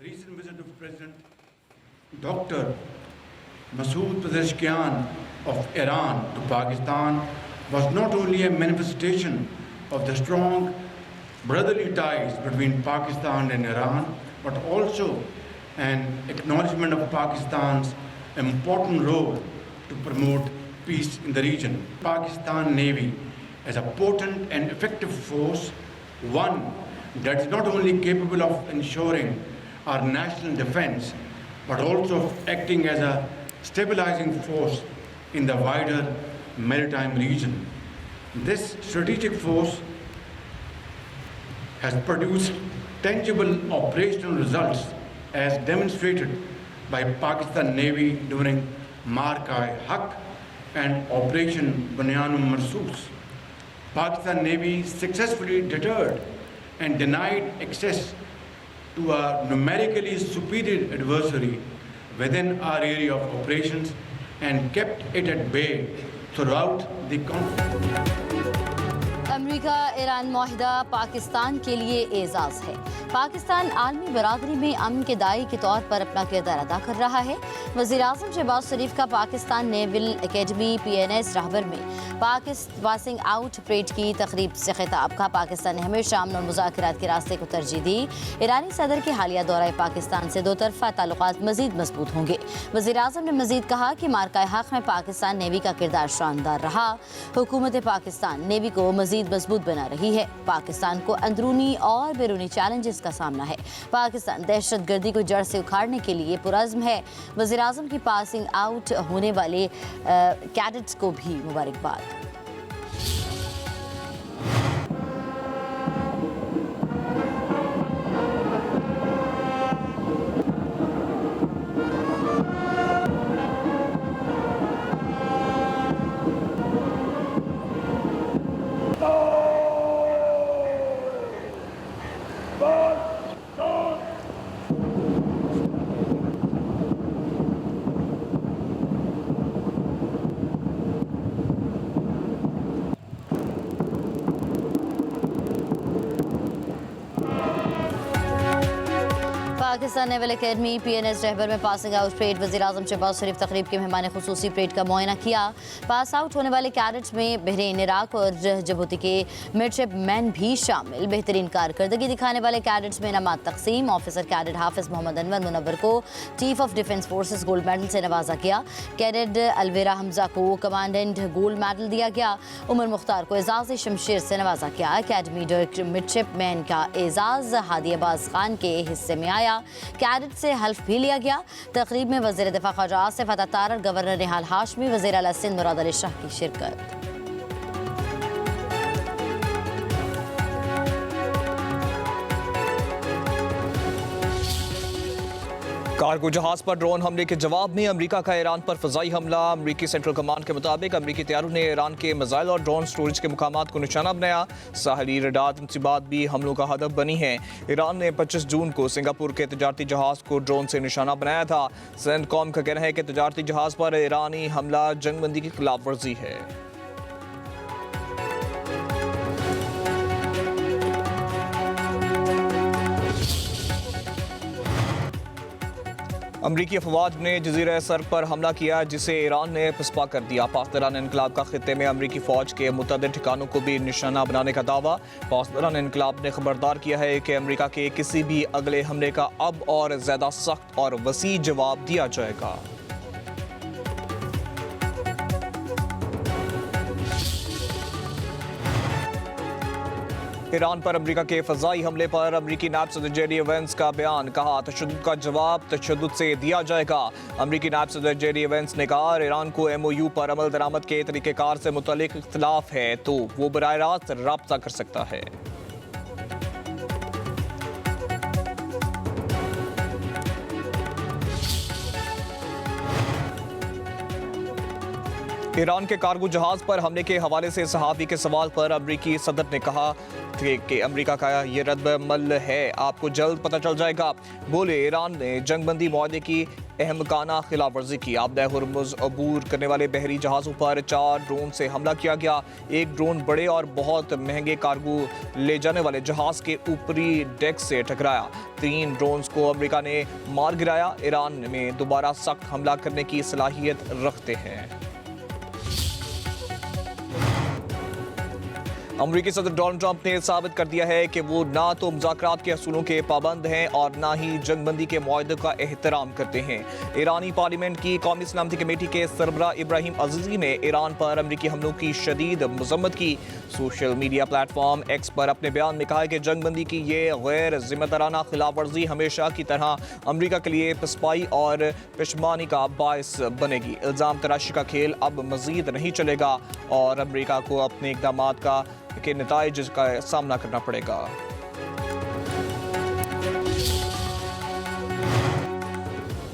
recent visit of President Dr. Masood Pezeshkian of Iran to Pakistan was not only a manifestation of the strong brotherly ties between Pakistan and Iran, but also an acknowledgement of Pakistan's important role to promote peace in the region. Pakistan Navy as a potent and effective force, one that is not only capable of ensuring our national defense, but also of acting as a stabilizing force in the wider maritime region. This strategic force has produced tangible operational results as demonstrated by Pakistan Navy during Mark-i-Haq and Operation Bunyan Marsus. Pakistan Navy successfully deterred and denied access to a numerically superior adversary within our area of operations and kept it at bay throughout the conflict. America Iran मुआहदा पाकिस्तान के लिए एजाज़ है। पाकिस्तान आलमी बरादरी में अमन के दाई के तौर पर अपना किरदार अदा कर रहा है। वज़ीर-ए-आज़म शहबाज शरीफ का Pakistan naval academy PNS Rahbar में पासिंग आउट परेड की तकरीब से खिताब का। पाकिस्तान ने हमेशा अमन और मुज़ाकरात के रास्ते को तरजीह दी। ईरानी सदर के हालिया दौरा पाकिस्तान से दो तरफ़ा ताल्लुकात मज़ीद मजबूत होंगे। वज़ीर-ए-आज़म ने मज़ीद कहा कि मार्का-ए-हक़ में पाकिस्तान नेवी का किरदार शानदार रहा। हुकूमत पाकिस्तान नेवी को मज़ीद मजबूत बना रही है। पाकिस्तान को अंदरूनी और बैरूनी चैलेंजेस का सामना है। पाकिस्तान दहशतगर्दी को जड़ से उखाड़ने के लिए पुरज़्म है। वज़ीर-ए-आज़म की पासिंग आउट होने वाले कैडेट्स को भी मुबारकबाद। पाकिस्तान नेवल एकेडमी PNS रहबर में पासिंग आउट परेड वज़ीर-ए-आज़म शहबाज शरीफ तकरीब के मेहमान खुसूसी परेड का मुआयना किया। पास आउट होने वाले कैडेट्स में बहरीन, इराक और जिबूती के मिडशिपमैन भी शामिल। बेहतरीन कारकर्दगी दिखाने वाले कैडेट्स में इनामात तकसीम। ऑफिसर कैडेट हाफिज मोहम्मद अनवर मुनव्वर को chief of defence forces gold medal से नवाजा गया। कैडेट अलवेरा हमजा को कमांडेंट गोल्ड मेडल दिया गया। उमर मुख्तार को एजाज़ शमशेर से नवाजा गया। अकेडमी डायरेक्टर मिडशिपमैन का एजाज़ हादी अब्बास खान के हिस्से में आया। कैडेट से हल्फ भी लिया गया। तकरीब में वज़ीर दिफा ख्वाजा आसिफ अता, गवर्नर निहाल हाशमी, वज़ीर आला सिंध मुराद अली शाह की शिरकत। कार्गो जहाज पर ड्रोन हमले के जवाब में अमेरिका का ईरान पर फ़ज़ाई हमला। अमेरिकी सेंट्रल कमांड के मुताबिक अमेरिकी तैयारों ने ईरान के मिसाइल और ड्रोन स्टोरेज के मुकामात को निशाना बनाया। साहली रडार तंसीबात भी हमलों का हदफ बनी है। ईरान ने 25 जून को सिंगापुर के तजारती जहाज को ड्रोन से निशाना बनाया था। सेंटकॉम का कहना है कि तजारती जहाज पर ईरानी हमला जंगबंदी की खिलाफ वर्जी है। अमरीकी अफवाज ने जजीरा सर्क पर हमला किया, जिसे ईरान ने पसपा कर दिया। पासदारान इनकलाब का खित्ते में अमरीकी फ़ौज के मुतअद्दिद ठिकानों को भी निशाना बनाने का दावा। पासदारान इनकलाब ने खबरदार किया है कि अमरीका के किसी भी अगले हमले का अब और ज़्यादा सख्त और वसी जवाब दिया जाएगा। ईरान पर अमेरिका के फ़ज़ाई हमले पर अमेरिकी नायब सदर JD Vance का बयान। कहा, तशद्दुद का जवाब तशद्दुद से दिया जाएगा। अमेरिकी नायब सदर JD Vance ने कहा, ईरान को MOU पर अमल दरामद के तरीक़ेकार से मुतल्लिक़ इख्तिलाफ है तो वो बराह रास्त राब्ता कर सकता है। ईरान के कार्गो जहाज पर हमले के हवाले से सहाफ़ी के सवाल पर अमरीकी सदर ने कहा, थे कि अमेरिका का ये रद्द-ए-अमल है, आपको जल्द पता चल जाएगा। बोले ईरान ने जंगबंदी मुआहदे की अहमकाना खिलाफ वर्जी की। आबदा हुर्मुज अबूर करने वाले बहरी जहाज़ों पर 4 ड्रोन से हमला किया गया। एक ड्रोन बड़े और बहुत महंगे कार्गो ले जाने वाले जहाज़ के ऊपरी डेक से टकराया। 3 ड्रोन्स को अमेरिका ने मार गिराया। ईरान में दोबारा सख्त हमला करने की सलाहियत रखते हैं। अमरीकी सदर डोनाल्ड ट्रंप ने साबित कर दिया है कि वो ना तो मुज़ाकरात के असूलों के पाबंद हैं और ना ही जंगबंदी के मुआहदे का एहतराम करते हैं। ईरानी पार्लियामेंट की कौमी सलामती कमेटी के सरबराह इब्राहिम अजीज़ी ने ईरान पर अमरीकी हमलों की शदीद मजम्मत की। सोशल मीडिया प्लेटफॉर्म एक्स पर अपने बयान में कहा है कि जंगबंदी की ये गैर जिम्मेदाराना खिलाफ वर्जी हमेशा की तरह अमरीका के लिए पसपाई और पेशमानी का बायस बनेगी। इल्ज़ाम तराशी का खेल अब मजीद नहीं चलेगा और अमरीका को अपने इक़दाम के नताइज का सामना करना पड़ेगा।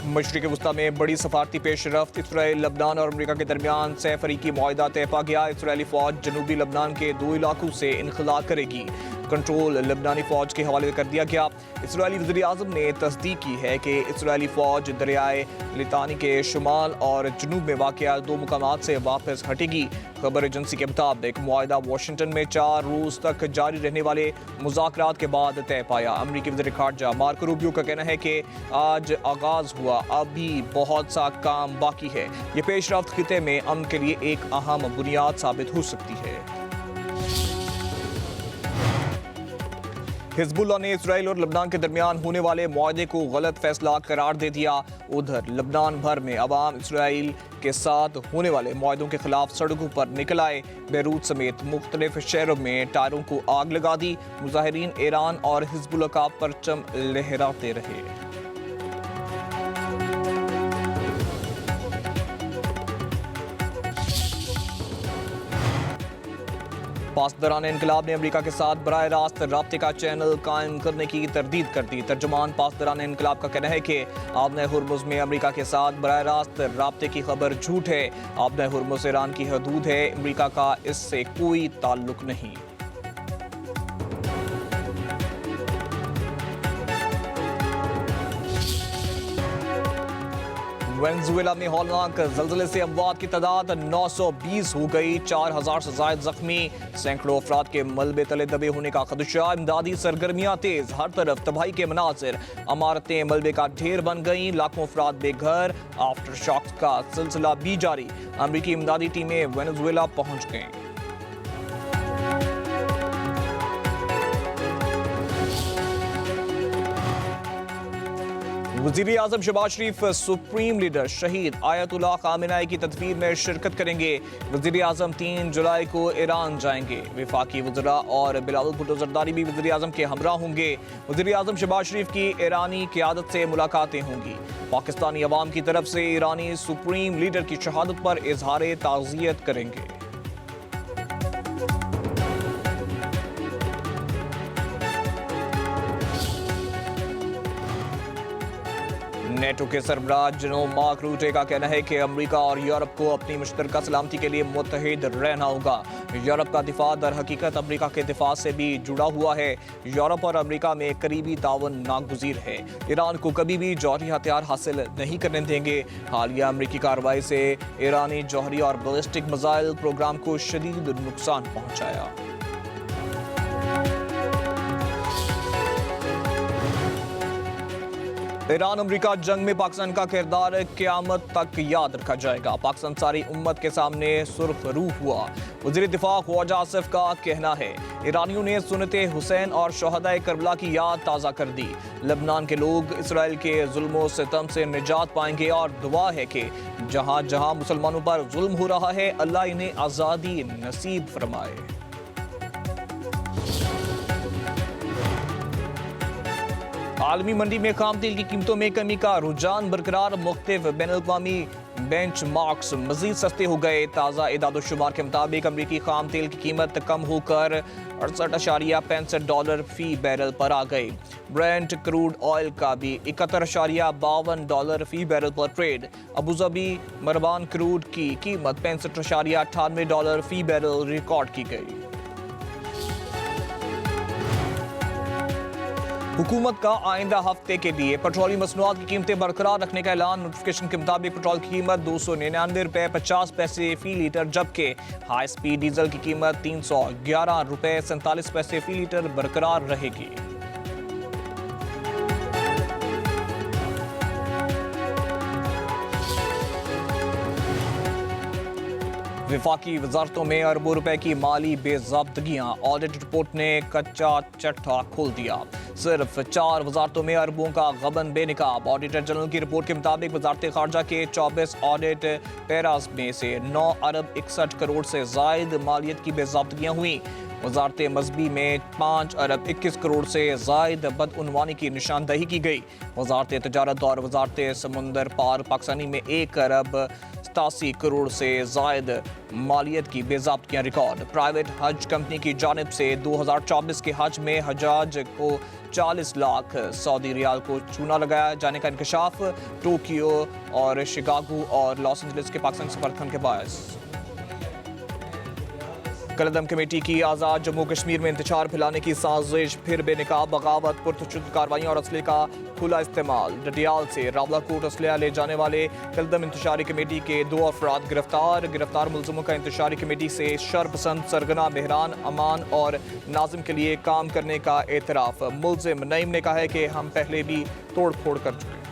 मशरिक़ वस्ता में बड़ी सफारती पेशरफ्त। इसराइल, लबनान और अमरीका के दरमियान सह फरीकी मुआहदा तय पा गया। इसराइली फ़ौज जनूबी लबनान के 2 इलाकों से इनखला करेगी। कंट्रोल लबनानी फ़ौज के हवाले कर दिया गया। इसराइली वज़ीर आज़म ने तस्दीक की है कि इसराइली फ़ौज दरियाए लितानी के शुमाल और जनूब में वाक़या 2 मुकामात से वापस हटेगी। खबर एजेंसी के मुताबिक मुआहदा वाशिंगटन में 4 रोज़ तक जारी रहने वाले मुज़ाकरात के बाद तय पाया। अमरीकी वज़ीर ख़ारजा मार्को रूबियो का कहना है कि आज आगाज़ हुआ, अभी बहुत सा काम बाकी है। ये पेशरफ्त खिते में अमन के लिए एक अहम बुनियाद साबित हो सकती है। हिजबुल्लाह ने इसराइल और लबनान के दरमियान होने वाले मुआहदे को गलत फैसला करार दे दिया। उधर लबनान भर में अवाम इसराइल के साथ होने वाले मुआहदों के खिलाफ सड़कों पर निकल आए। बेरूत समेत मुख्तलिफ शहरों में टायरों को आग लगा दी। मुजाहिरीन ईरान और हिजबुल्लाह का परचम लहराते रहे। पासदारान इनकलाब ने अमेरिका के साथ बराह रास्त राब्ते का चैनल कायम करने की तरदीद कर दी। तर्जुमान पासदारान इनकलाब का कहना है कि आबदा हुर्मुज में अमेरिका के साथ बराह रास्त राब्ते की खबर झूठ है। आबदा हुर्मुज ईरान की हदूद है, अमेरिका का इससे कोई ताल्लुक नहीं। वेनेजुएला में हौलनाक ज़ल्ज़ले से अमवात की तादाद 920 हो गई। 4000 से ज़ायद जख्मी, सैकड़ों अफराद के मलबे तले दबे होने का खदशा। इमदादी सरगर्मियां तेज, हर तरफ तबाही के मनाजिर। अमारतें मलबे का ढेर बन गईं, लाखों अफराद बेघर। आफ्टर शॉक्स का सिलसिला भी जारी। अमरीकी इमदादी टीमें वेनेजुएला पहुंच गईं। वज़ीर आज़म शहबाज शरीफ सुप्रीम लीडर शहीद आयतुल्लाह ख़ामेनेई की तदफीन में शिरकत करेंगे। वज़ीर आज़म 3 जुलाई को ईरान जाएंगे। वफाकी वज़रा और बिलावल भुट्टो ज़रदारी भी वज़ीर आज़म के हमरा होंगे। वज़ीर आज़म शहबाज शरीफ की ईरानी क़यादत से मुलाकातें होंगी। पाकिस्तानी अवाम की तरफ से ईरानी सुप्रीम लीडर की शहादत पर इजहार ताज़ियत करेंगे। नेटो के सरबराह जनरल मार्क रूटे का कहना है कि अमेरिका और यूरोप को अपनी मुश्तरका सलामती के लिए मुत्तहिद रहना होगा। यूरोप का दिफा दर हकीकत अमेरिका के दिफा से भी जुड़ा हुआ है। यूरोप और अमेरिका में करीबी तावन नागुज़ीर है। ईरान को कभी भी जौहरी हथियार हासिल नहीं करने देंगे। हालिया अमेरिकी कार्रवाई से ईरानी जौहरी और बैलिस्टिक मिसाइल प्रोग्राम को शदीद नुकसान पहुँचाया। ईरान अमेरिका जंग में पाकिस्तान का किरदार क़यामत तक याद रखा जाएगा। पाकिस्तान सारी उम्मत के सामने सुर्ख रूह हुआ। वज़ीर दिफा ख्वाजा आसिफ का कहना है, ईरानियों ने सुन्नते हुसैन और शहदाए करबला की याद ताज़ा कर दी। लबनान के लोग इसराइल के जुल्म सितम से निजात पाएंगे और दुआ है कि जहाँ जहाँ मुसलमानों पर जुल्म हो रहा है, अल्लाह इन्हें आज़ादी नसीब फरमाए। आलमी मंडी में खाम तेल की कीमतों में कमी का रुझान बरकरार। मुख्तलिफ बैनुल-अक़वामी बेंच मार्क्स मजीद सस्ते हो गए। ताज़ा इदाद-ओ-शुमार के मुताबिक अमरीकी खाम तेल की कीमत कम होकर $68.65 फी बैरल पर आ गई। ब्रेंट क्रूड ऑयल का भी $71.52 फी बैरल पर ट्रेड। अबूधाबी मरबान क्रूड की कीमत $65.98 फी बैरल रिकॉर्ड की गई। हुकूमत का आइंदा हफ्ते के लिए पेट्रोलियम मसनूआत की कीमतें बरकरार रखने का ऐलान। नोटिफिकेशन के मुताबिक पेट्रोल की कीमत 299 रुपये 50 पैसे फी लीटर, जबकि हाई स्पीड डीजल की कीमत 311 रुपये 47 पैसे फी लीटर बरकरार रहेगी। विफाकी वजारतों में अरबों रुपए की माली बेज़ाब्तगियां, ऑडिट रिपोर्ट ने कच्चा चट्टा खोल दिया। सिर्फ 4 वजारतों में अरबों का गबन बेनिकाब। ऑडिटर जनरल की रिपोर्ट के मुताबिक वजारत खारजा के 24 ऑडिट पैराज में से 9 अरब 61 करोड़ से जायद मालियत की बेज़ाब्तगियां हुई। वजारत मजहबी में 5 अरब 21 करोड़ से जायद बदउनवानी की निशानदही की गई। वजारत तजारत और वजारत समुंदर पार पाकिस्तानी में 1 अरब 87 करोड़ से जायद मालियत की बेज़ाब्तियां रिकॉर्ड। प्राइवेट हज कंपनी की जानिब से 2024 के हज में हजाज को 40 लाख सऊदी रियाल को चूना लगाया जाने का इंकशाफ। टोक्यो और शिकागो और लॉस एंजलिस के पाकिस्तान समर्थन के बायस। कलदम कमेटी की आज़ाद जम्मू कश्मीर में इंतशार फैलाने की साजिश, फिर बेनकाब बगावत, पुरतशद्दुद कार्रवाइयाँ और असले का खुला इस्तेमाल। डडियाल से रावलाकोट असलहा ले जाने वाले कलदम इंतशारी कमेटी के 2 अफराद गिरफ्तार मुलजमों का इंतशारी कमेटी से शरपसंद सरगना, मेहरान, अमान और नाजिम के लिए काम करने का एतराफ़। मुलजिम नईम ने कहा है कि हम पहले भी तोड़ फोड़ कर चुके हैं।